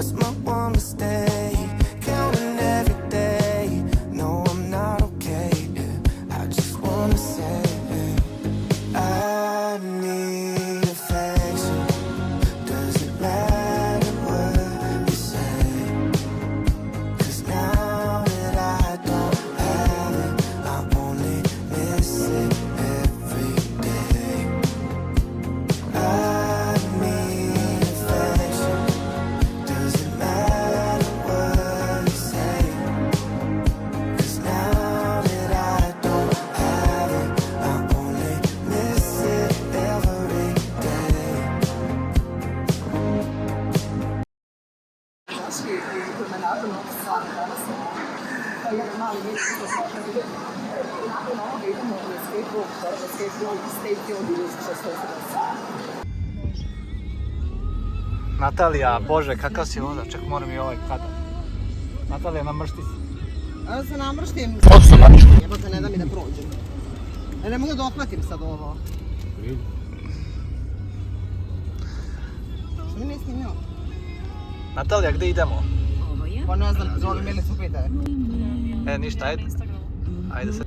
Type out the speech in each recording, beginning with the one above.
was my one mistake. Counting every day. No, I'm not okay. Yeah. I just wanna say I need affection. Doesn't matter what you say. 'Cause now that I don't have it, I only miss it every day. I need affection. Doesn't matter what you say. 'Cause now that I don't have it, I only miss it every day. Zašli u promenadu Novog Sada danas. To je jedan mali mjeć što smo šli. Nakon ovoga idemo u escape room, stay tuned ili što se sada. Natalija, Bože, kakav si onda? Ček, moram i ovaj kadar. Natalija, namršti se. A se namrštim. Odsu namršti. Jebote, ne da mi da prođem. Ja ne mogu da dohvatim sad ovo. Što mi nije snimio? Natalija, gdje idemo? Pa ne znam, zove Milicu pitaj. Ništa, ajde. Ajde se.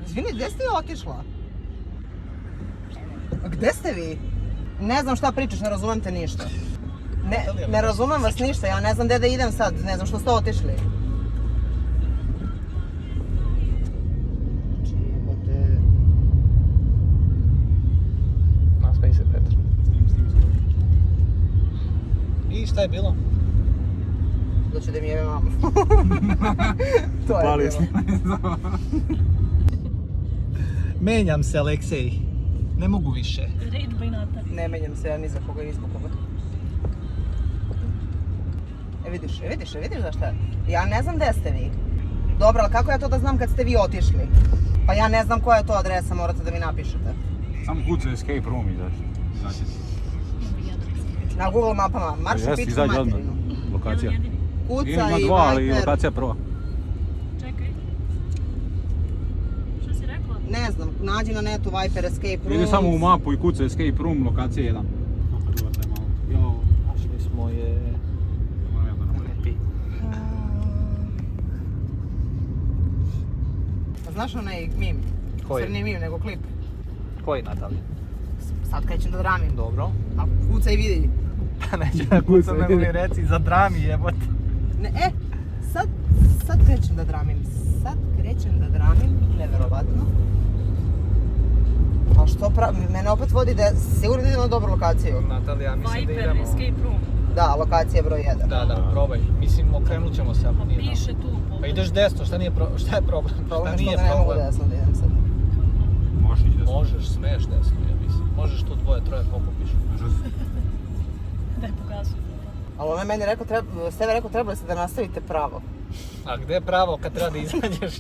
Izvini, gdje ste otišla? A gdje ste vi? Ne znam šta pričaš, ne razumem te ništa. Ne razumem vas ništa, ja ne znam gdje da idem sad, ne znam što ste otišli. Nasmej se, Petar. I šta je bilo? Doći da mi jebe mamu. To je Pali bilo. Menjam se, Aleksej. Ne mogu više. Ne menjam se ja ni za koga, ni zbog koga. Vidiš za šta? Ja ne znam gdje ste vi. Dobro, ali kako ja to da znam kad ste vi otišli? Pa ja ne znam koja je to adresa, morate da mi napišete. Samo kuca escape room izaći. Na Google mapama, marš u pičku materinu. Lokacija. Kuca Ima i dva, ali Viper. lokacija prva. Čekaj. Što si rekla? Ne znam, nađi na netu Viper Escape Room. Ide samo u mapu i kuca escape room, lokacija 1. Našli smo je... Znaš onaj mim? Koji? Crni mim, nego klip. Koji, Natalija? Sad krećem da dramim. Dobro. A kuca i vidi. Pa neće da kucam, nego mi reci za drami, jebote. Ne, sad krećem da dramim. Neverovatno. A što pravi? Mene opet vodi da sigurno idem na dobru lokaciju. Natalija, mislim da Viper, idemo... escape room. Da, lokacija broj 1. Da, probaj. Mislim, okrenut ćemo se. Pa piše tu. Pa ideš desno, šta je problem? Problem Šta je nije što da ne mogu problem? desno da idem sad. Možeš ići desno. Možeš, smiješ desno, ja mislim. Možeš tu dvoje, troje pokupiš. Daj pokazuj. Ali ona je meni rekao, Steve rekao, trebali ste da nastavite pravo. A gdje je pravo kad treba da izađeš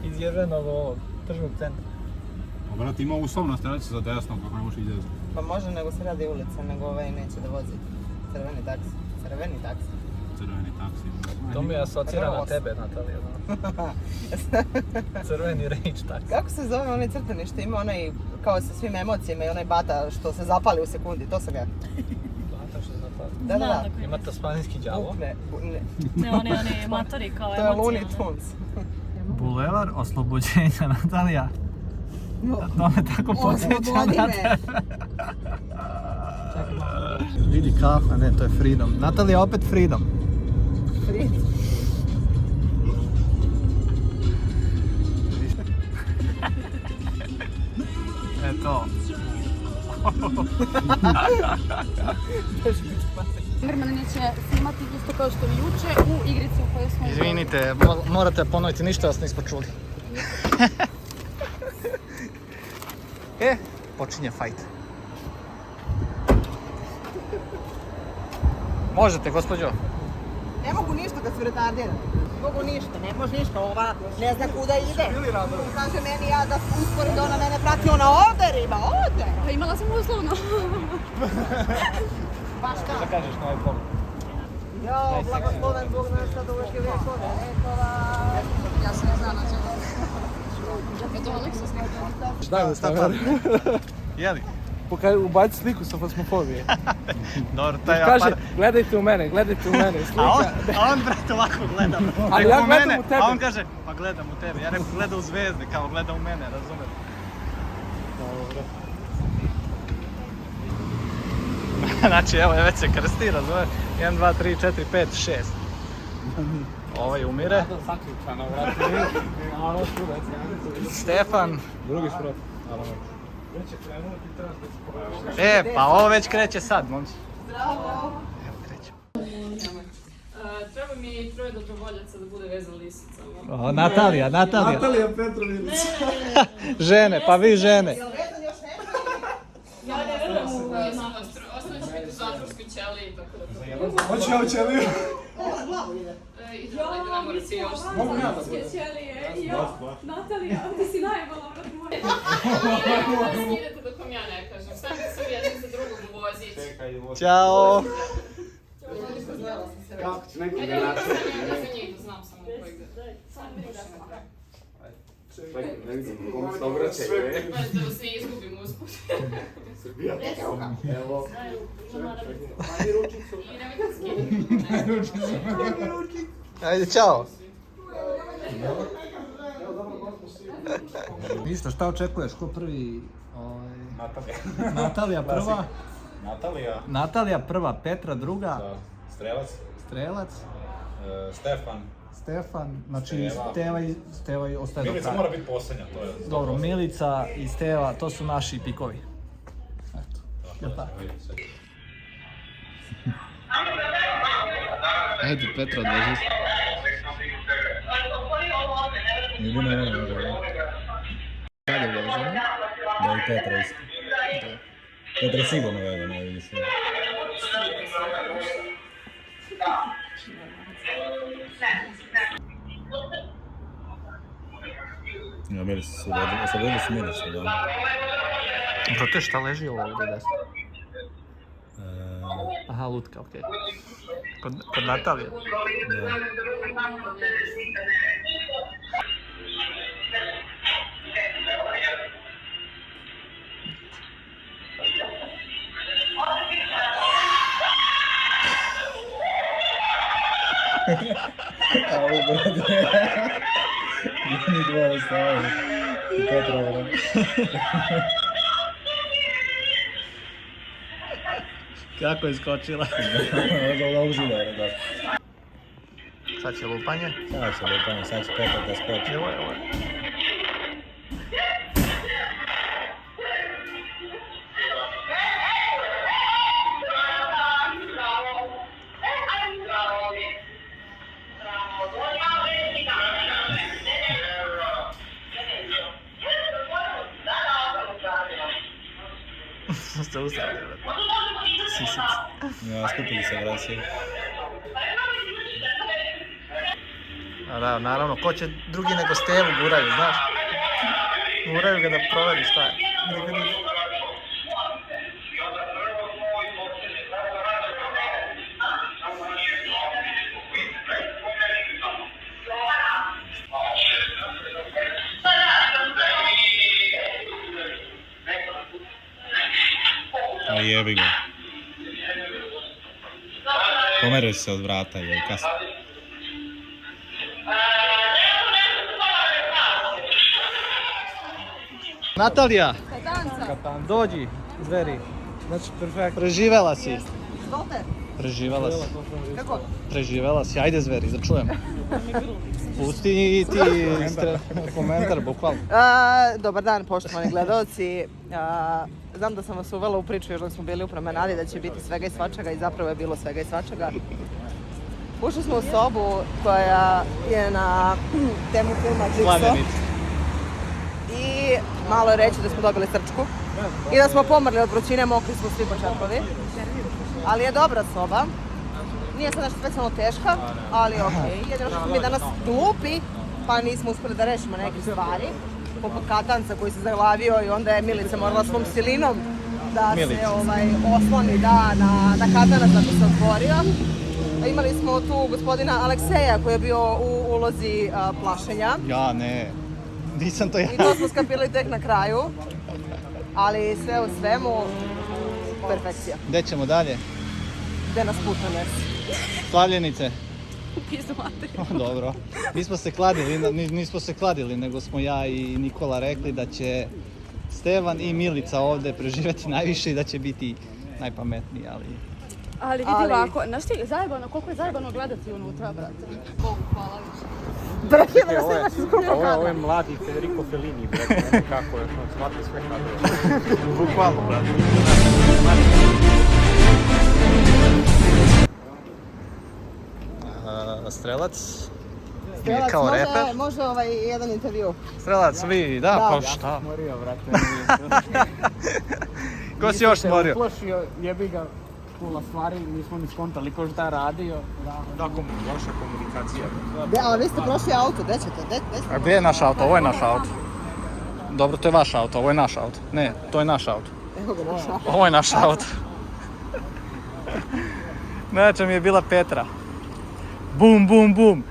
iz jezenog ovog tržnog centra? Pa brate, ima uslovna stranica za desno, kako ne možeš ići desno. Pa može, nego se radi ulica, nego ovaj neće da vozi. Crveni taksi. Crveni taksi. To mi asocira na tebe, Natalija. Crveni rage taksi. Kako se zove onaj crtani što ima onaj, kao sa svim emocijama i onaj bata što se zapali u sekundi, to sam ja. Bata što je zapali. Da. Ima tasmanijski đavo. Ne, oni matori kao To je emocije. Looney Tunes. Bulevar oslobođenja, Natalija. To me tako podsjeća na tebe. Vidi kafa, ne, to je Freedom. Natalija, opet Freedom. To. Herman neće snimati isto kao što i juče u igrici u kojoj smo... Izvinite, morate ponoviti, ništa vas nismo čuli. Počinje fight. Možete, gospođo. Ne mogu ništa kad su retardirani. Ne mogu ništa, ne može ništa, ova ne zna kuda ide. Kaže meni ja da uspori da ona mene prati, ona ovdje riba, ovdje. Pa imala sam uslovno. Pa šta? Šta kažeš na ovaj pogled? Jo, blagosloven Bog naš sad uvijek je vjekove. Ja se ne znam na čemu. Je to Aleksa snimao? Šta je Jeli? ubaci sliku sa fasmofobije. Dobro, to je Kaže, gledajte u mene, slika. A on brate ovako gleda. Ali ja gledam u tebe. A on kaže, pa gledam u tebe. Ja rekao, gleda u zvezde, kao gleda u mene, razumeš? Dobro. Znači, evo, već se krsti, razumeš? 1, 2, 3, 4, 5, 6. Ovaj umire. Zaključano, vrati. Stefan. Drugi šprot. Pa ovo već kreće sad, momci. Zdravo. Evo kreće. Treba mi 3 dobrovoljaca da bude veza lisicama. O, Natalija. Natalija Petrović. Žene, pa vi žene. Ja ne verujem u jednakost. Ostalo će biti u zatvorskoj ćeliji, tako da... Hoće ja u ćeliju? Idemo, ajde, ne mora si još. Mogu ja da Zatvorske ćelije, Natalija, ti si najbolja, vrat moja. Ne idete dok vam ja ne kažem. Stavite se jedan za drugog u vozić. Ćao. Kako će neki Ajde, ja za njih da znam samo koji ga. Čekaj, ne vidim, kom se obraćaj. Pa da vas ne izgubim usput. Srbija. Evo. I nemojte skidati. Ajde, ćao. Ništa, šta očekuješ? Ko prvi? Natalija prva. Natalija prva, Petra druga. Strelac. Stefan, znači Steva i ostaje do kraja. Milica mora biti posljednja, to je... Dobro, Milica i Steva, to su naši pikovi. Eto, jel' tako? Ajde, Petra odveži. Kada je vezano? Da, i Petra isto. Petra sigurno vezano, ne mislim. Ja, Milica su osvobodili su Milicu, da. Bro, to je šta leži ovo ovdje desno? Aha, lutka, okej. Kod Natalije? Da. A ovo brode. Ni dva ostavaju. I Petra vrlo. Kako je skočila? Ovo zidara, da. Sad će lupanje. Sad će lupanje, sad će Petra da skoči. Evo. Ste ustali, brate. Sisic. Ja, skupili se, brate. A da, naravno, ko će drugi nego Stevu guraju, znaš? Guraju ga da proveri šta je. A jebi ga. Pomerili se od vrata, je kasno. Natalija, Katanca. dođi, zveri. Znači, perfekt. Preživela si. Zvolte. Preživela si. Kako? Preživela si, ajde zveri, da čujem. Pusti i ti komentar, bukvalno. Dobar dan, poštovani gledalci. Znam da sam vas uvela u priču još dok smo bili u promenadi da će biti svega i svačega i zapravo je bilo svega i svačega. Ušli smo u sobu koja je na temu filma Jigsaw. I malo je reći da smo dobili srčku i da smo pomrli od vrućine, mokri smo svi po čepovi. Ali je dobra soba. Nije sad nešto specijalno teška, ali okej. Jedino što smo mi danas glupi, pa nismo uspjeli da rešimo neke stvari. Poput Katanca koji se zaglavio i onda je Milica morala svom silinom da se osloni na Katanac da bi se otvorio. Imali smo tu gospodina Alekseja koji je bio u ulozi plašenja. Ja ne, nisam to ja. I to smo skapirali tek na kraju. Ali sve u svemu, Perfekcija. Gdje ćemo dalje? Gde nas puta nesi? Slavljenice. Pizdu materiju. Dobro. Nismo se kladili, nego smo ja i Nikola rekli da će Stevan i Milica ovdje preživjeti najviše i da će biti najpametniji, ali... Ali vidi ovako, znaš ti zajebano, koliko je zajebano gledati unutra, brate. Bogu hvala više. Prekida da se imaš iz kruga Ovo kadra. je mladi Federico Fellini, brate, nekako je, shvati sve kadrove. Bukvalno, brate. Strelac je kao reper. Može jedan intervju. Strelac, vi, da, pa šta? Morio, brate, Ko si još smorio? Uplošio, jebi ga, pula stvari, nismo ni skontali ko šta radio. Da, loša komunikacija. A vi ste prošli auto, gde ćete? A gdje je naš auto? Ovo je naš auto. Dobro, to je vaš auto, ovo je naš auto. Ne, to je naš auto. Evo ga našao. Ovo je naš auto. Najjača mi je bila Petra. Bum, bum, bum.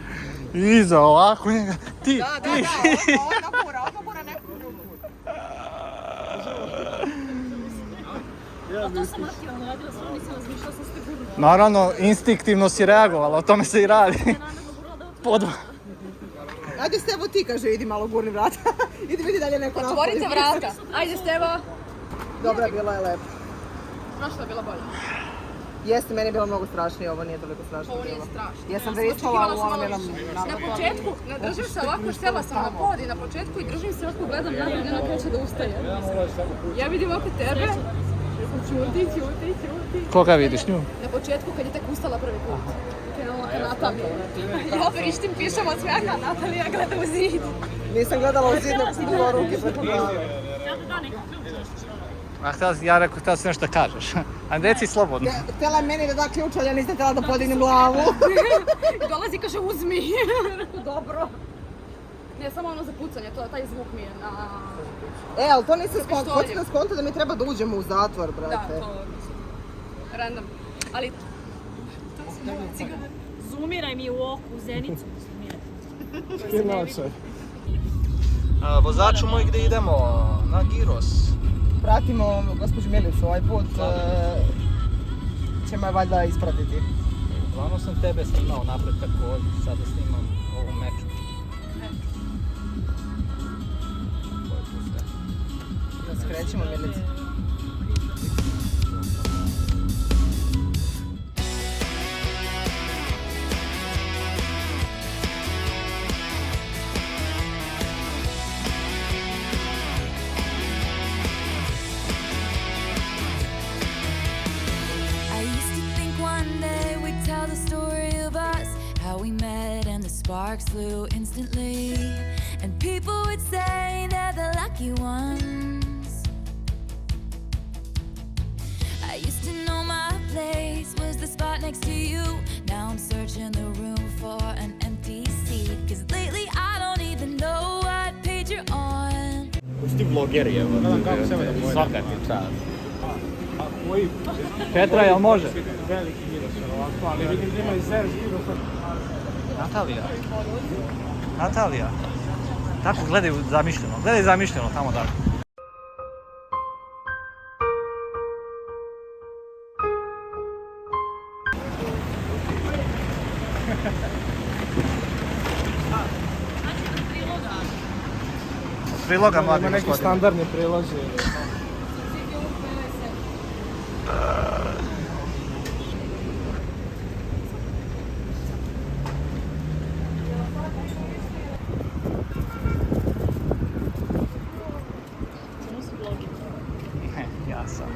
I iza ovako njega. Ti. Ovo gura neku drugu. To sam aktivno radila, samo nisam razmišljala, sam ste budu. Naravno, instinktivno si reagovala, o tome se i radi. Podva. Ajde Stevo ti, kaže, idi malo gurni vrata. Idi vidi dalje neko napolje. Otvorite vrata. Ajde Stevo. Dobra, bilo je lepo. Znaš što je bila bolja? Jeste, meni je bilo mnogo strašnije, ovo nije toliko strašno. Ovo nije strašno. Ja sam veričala u onom jednom Na početku, držim se ovako, sjela sam na pod i na početku i držim se ovako, gledam naprijed i ona kreće da ustaje. Ja vidim ovako tebe, čuti. Koga vidiš nju? Na početku kad je tek ustala prvi put. Krenula ka Natalija. Ja verištim pišem od smijeha, Natalija gleda u zid. Nisam gledala u zid, nego sam digla ruke preko glave. A ja rekao, htjela si nešto da kažeš. A deci slobodno. Htjela je meni da da ključ, ali ja nisam htjela da podignem glavu. I dolazi i kaže uzmi. Dobro. Ne, samo ono za pucanje, taj zvuk mi je na... Ali to nisam skonto. Hoćete da skonto da mi treba da uđemo u zatvor, brate. Da, to random. Ali... Zoomiraj mi u oku, u zenicu. Vozaču moj, gdje idemo? Na Giros. Pratimo gospođu Milicu, ovaj put ćemo je valjda ispratiti. Uglavnom sam tebe snimao napred također, sada snimam ovu meču. Da skrećemo Milicu. Sparks flew instantly, and people would say they're the lucky ones. I used to know my place was the spot next to you. Now I'm searching the room for an empty seat, 'cause lately I don't even know what page you're on. Pusti vlogeri, evo. Svaka ti čast. Petra, jel može? Veliki Giros, ovako, ali vidim da ima i Zers Giros. Natalija. Tako gledaj zamišljeno tamo dalje. Priloga mladi Ima neki gospodine. standardni prilozi. Ja sam.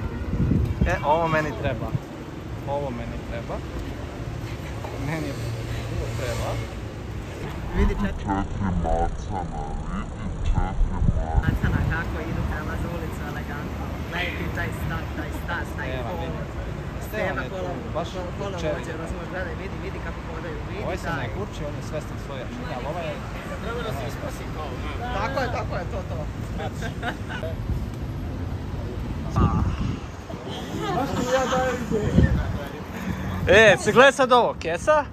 Ovo meni treba. Meni treba. Vidi četiri macana kako idu prelaze ulicu elegantno. Gledaj ti taj stas, taj kolo. Steva kolo vođe, razumiješ, gledaj, vidi kako hodaju, vidi Ovaj se taj. ne kurči, on je svestan svoje jačine, ali ovaj je... Treba da se ispasi kao, Tako je, to. Se gledaj sad ovo, kesa.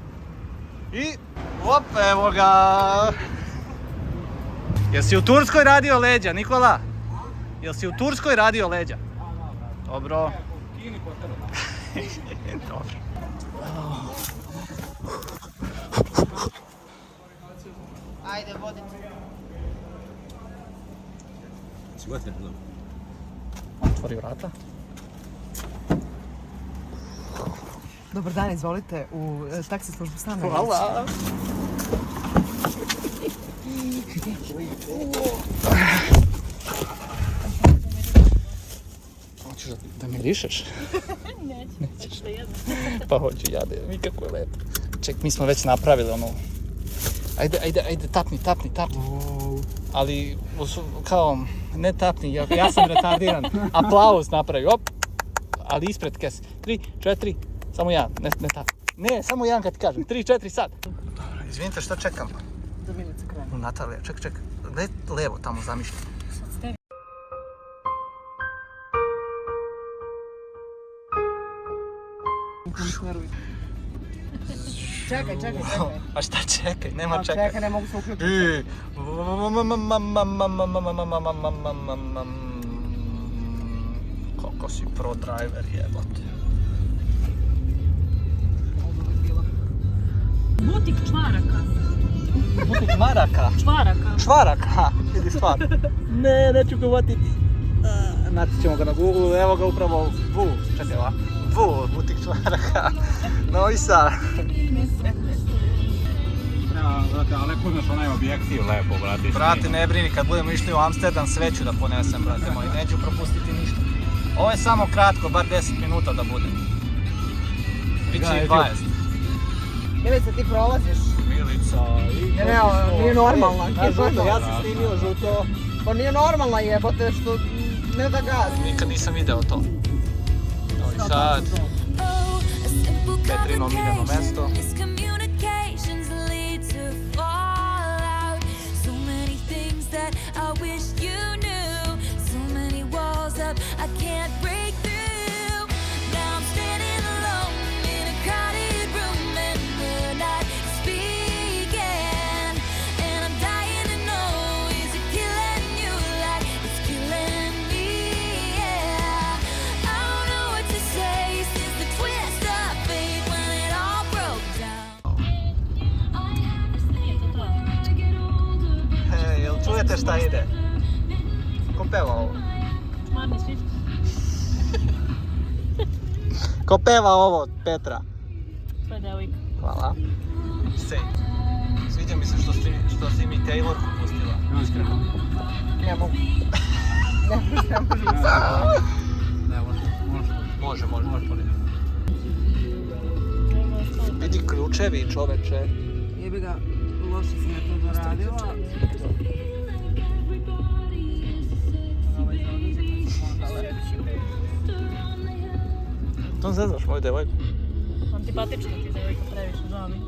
I, op, evo ga. Jel si u Turskoj radio leđa, Nikola? Jel si u Turskoj radio leđa? Dobro. Dobro. Ajde, vodite. Si vodite bilo? Otvori vrata. Dobar dan, izvolite u taksi službu s nama. Hvala. Hoćeš da mirišeš? Nećeš. Pa hoću ja da mi kako je lepo. Ček, mi smo već napravili ono... Ajde, tapni. Ali, kao, ne tapni, ja sam retardiran. Aplauz napravi, op! Ali ispred kes. 3, 4, samo jedan, ne tapni. Ne, samo jedan kad ti kažem, 3, 4, sad. Dobro, izvinite, što čekam? Da Milica krene. Natalija, ček. Gdje levo tamo zamišljam? Čekaj. A šta čekaj, nema čekaj. Čekaj, ne mogu se uključiti. Koliko si pro driver jebote. Butik čvaraka. Butik maraka. Čvaraka, vidi stvar. Ne, neću ga vatiti. Naći ćemo ga na Google, evo ga upravo čekaj ovako. Butik čvaraka. Novi Sad. Brate, ali kudaš onaj objektiv lepo, brate. Brate, ne brini, kad budemo išli u Amsterdam, sveću da ponesem, brate moj. Neću propustiti ništa. Ovo je samo kratko, bar 10 minuta da bude. Biće i 20. Milica, ti prolaziš. Milica i... Ne, nije normalna. Ja sam snimio žuto. Pa nije normalna jebote što ne da gaz. Nikad nisam video to. Novi Sad. Petrino omiljeno mesto. Miscommunications lead to fallout. So many things that I wish you knew. So many walls up I can't break through. Now I'm standing alone in a crowded room and we're not speaking. And I'm dying to know, is it killing you like it's killing me? Yeah. I don't know what to say since the twist of fate when it all broke down. Hej, jel čujete šta ide? Ko peva ovo? Marni Swift. Ko peva ovo, Petra? To je devojka. Hvala. Sej. Sviđa mi se što si mi Taylor pustila. Ne mogu. Može poneti. Vidi ključevi, čoveče. Jebi ga, loše sam ja to zaradila. To zezaš moju devojku. Antipatična ti je devojka previše, žao mi.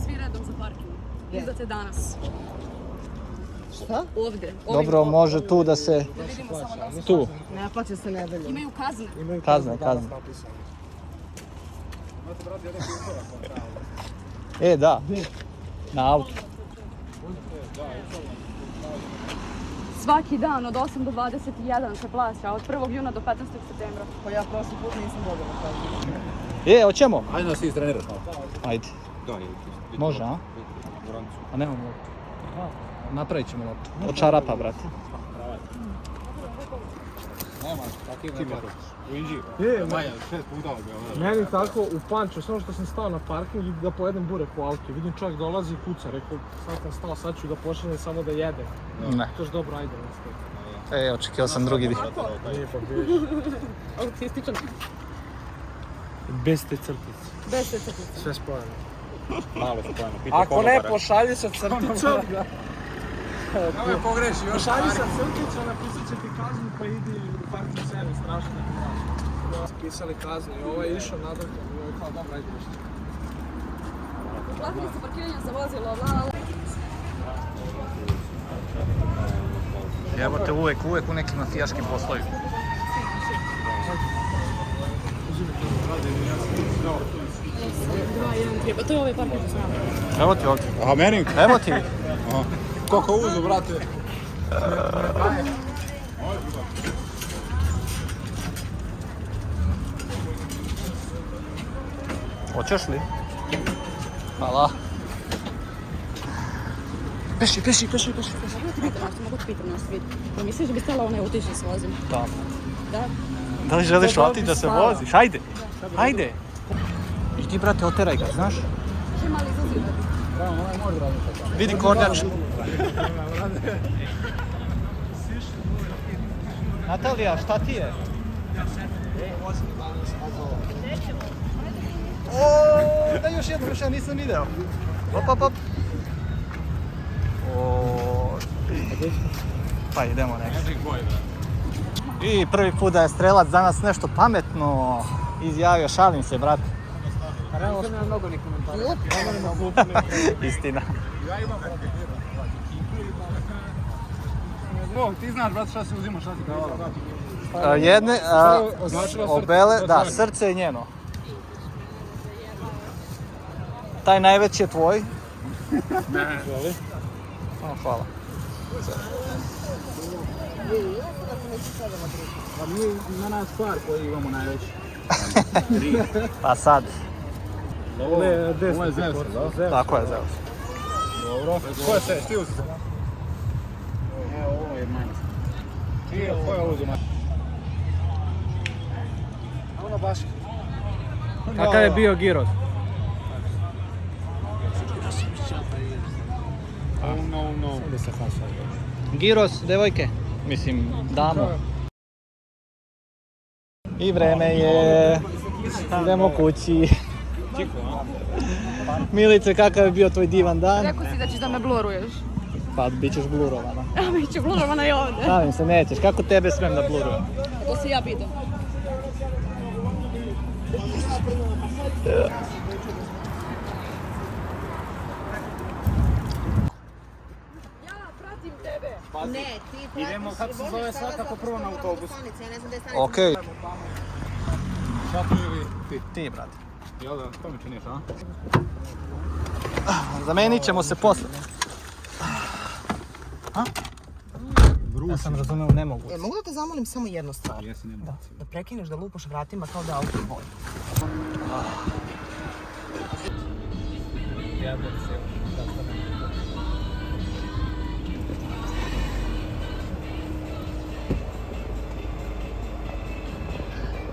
Svi redom za parking. Izdate danas. Šta? Ovdje. Dobro, može tu da se... Tu. Ne plaća se nedelju. Imaju kazne. Kazne. Da. Na auto. Svaki dan od 8 do 21 se plaća, od 1. juna do 15. septembra. Pa ja prošli put nisam dobila kaznu. Hoćemo? Ajde da se istreniraš malo. Ajde. Da, Može, a? A nemamo loptu. Napravit ćemo loptu. Od čarapa, brate. Maja, 6 puta meni tako u Panču, samo što sam stao na parking i da pojedem burek u auto. Vidim čovjek dolazi i kuca, rekao sad sam stao, sad ću da pošaljem samo da jedem. Ne. To je dobro, ajde. nastavi. Očekivao sam drugi dio. Nije pa biješ. Autističan. Bez te crtice. Bez te crtice. Sve spojeno. Malo se pojeno. Ako ne, pošalji sa crticom. Ovo je pogrešio. Pošalji sa crticom, napisat će ti kaznu pa idi u parking servis, strašno je strašno. Pisali kaznu i ovo je išao nadrkan i ovo je kao dobro, ajde nešto. Platili ste parkiranje za vozilo, la. Evo te uvek u nekim mafijaškim poslovima. Pa to je ovaj parking za nama. Evo ti ovdje. Aha, meni? Evo ti. Koliko uzu, brate? Hoćeš li? Hvala. Peši. Mogu ti pitati nas vid. Misliš da bi stala onaj otići s vozim? Da. Da? Da li želiš otići da se voziš? Hajde. I ti, brate, oteraj ga, znaš? Še mali izazivati. Vidi kornjač. Natalija, šta ti je? Da još jednu ja nisam video. Op. Pa idemo nekako. I prvi put da je strelac danas nešto pametno izjavio, šalim se, brate. Realno sam mnogo ni komentara. Istina. Bog, ti znaš, brate, šta se uzima, šta ti davala? Jedne, obele, da, srce je njeno. Taj najveći je tvoj? Ne. Hvala. Pa nije na nas par koji imamo najveći. Pa sad. Ovo je Zeus, da? Tako je, Zeus. Dobro. Ko je se? Ti uzi se? Evo, ovo je manje. Ko je ovo uzima? Ono baš. Kakav je bio Giros? No. Giros, devojke? Mislim, damo. I vreme je. Idemo kući. Milice, kakav je bio tvoj divan dan? Rekao si da ćeš da me bluruješ. Pa, bit ćeš blurovana. A bit ću blurovana i ovdje. Šalim se, nećeš. Kako tebe smem da blurujem? To se ja pitam. Ja pratim tebe. Ne, ti pratiš. Idemo, kako se zove svakako prvo na autobus. Ja ne znam da je stanica. Okej. Šatno ili ti? Ti, brate. Jel da, to mi činiš, a? Zamenit ćemo se posle. Ja sam razumeo, ne mogu. Mogu da te zamolim samo jednu stvar? Jesi, ne mogu. Da prekineš da lupaš vratima kao da auto vozi.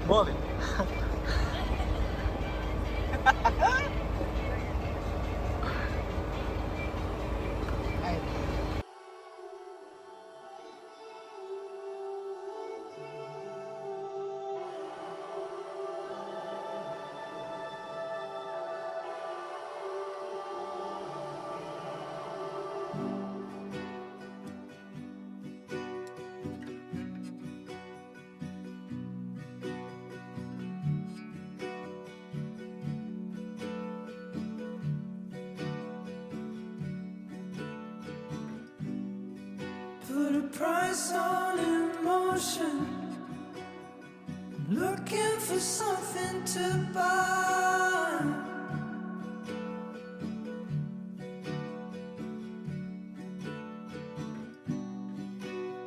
Molim. Put a price on emotion. Looking for something to buy.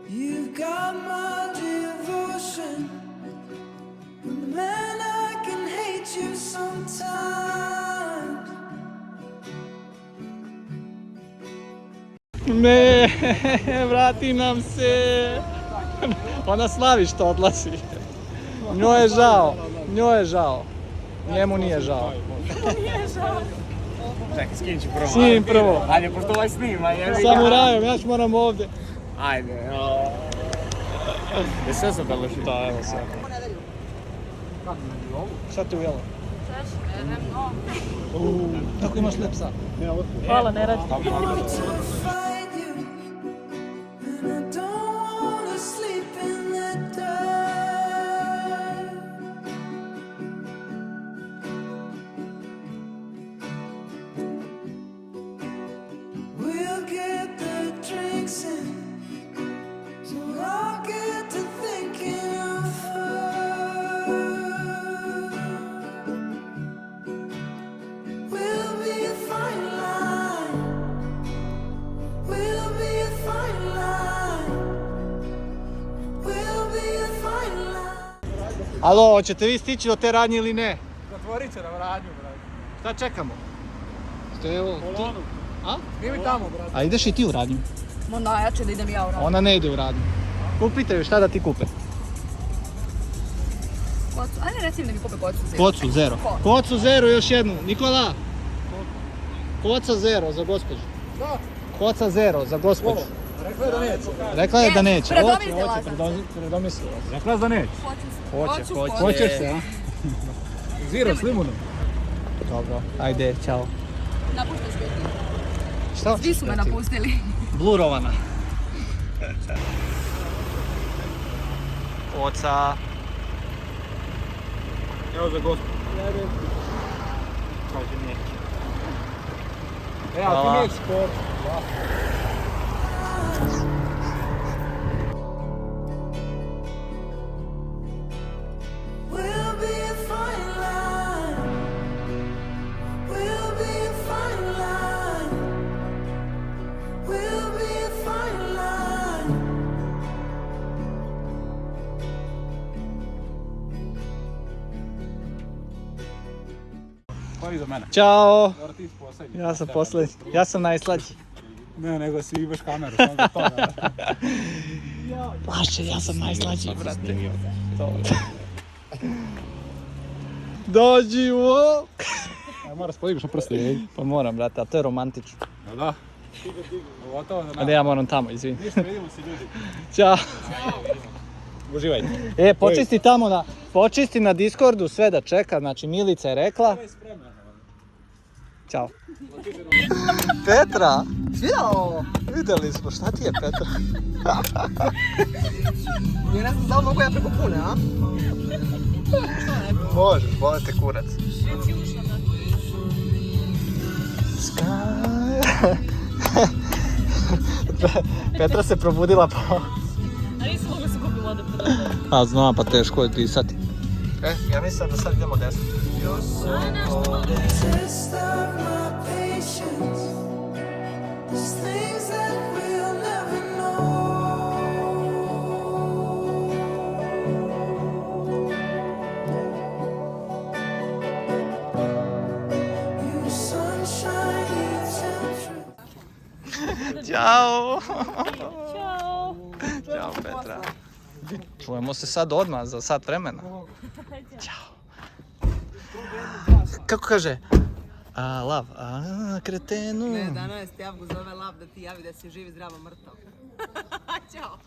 You've got my devotion. Man, I can hate you sometimes. Ne, vrati nam se. Ona slavi što odlazi. Njoj je žao. Njemu nije žao. Čekaj, s kim ću prvo? S njim prvo. Ajde, pošto ovaj snima, Samurajem, ja ću moram ovdje. Ajde, sve se odaloši? Da, evo sad. Šta ti ujelo? Tako imaš lijep sad. Hvala, ne radi. Find you, and I don't wanna sleep in the dark. We'll get the drinks in, so I'll get to thinking of her. We'll be a fine line Alo, hoćete vi stići do te radnje ili ne? Zatvorit će nam radnju, brate. Šta čekamo? Evo, ti... A? Nije mi tamo, brate. A ideš i ti u radnju? Ma najjače da idem ja u radnju. Ona ne ide u radnju. Kupite joj šta da ti kupe? Kocu, ajde reci mi da mi kupe kocu zero. Kocu zero. Kocu zero još jednu. Nikola! Koca zero za gospođu. Da. Koca zero za gospođu. Rekla je da neće. Rekla je da neće. Predomislila sam se. Predomislila. Rekla je da neće. Hoćeš se, a? Zero s limunom. Dobro, ajde, čao. Napuštaš me ti. Šta? Svi su me napustili. Blurovana. Koca. Evo za gospođu. Kaže neće. E, a ti neće sport. We'll be a fine line. We'll be a fine line. We'll be a fine line. Pa iza mene. Ćao. Dobro, ti si posljednji. Ja sam posljednji. Ja sam najslađi. Ne, nego si imaš kameru, samo za to, da. Laže, ja sam najslađi, brate. Dođi u ovo. Moraš podigneš na prste, jel? Pa moram, brate, a to je romantično. Da. Gotovo da Ali ja moram tamo, izvini. Ništa, vidimo se ljudi. Ćao. Uživajte. Počisti tamo na... Počisti na Discordu sve da čeka, znači Milica je rekla. Ćao. Petra! Svidjela ovo? Vidjeli smo, šta ti je Petra? Ja ne znam da li mogu ja preko pune, a? Možeš, boli te kurac. Petra se probudila pa... A nisam mogla se kupiti vodu. A znam, pa teško je disati. Ja mislim da sad idemo desno. Test of my patience. There's things that we'll never know. You sunshine, you temperature. Ćao! Ćao! Ćao Petra. Čujemo se sad odmah za sat vremena. Ćao. Kako kaže? Lav, kretenu. Ne, 11. avgust zove Lav da ti javi da si živ i zdravo mrtav. Ćao.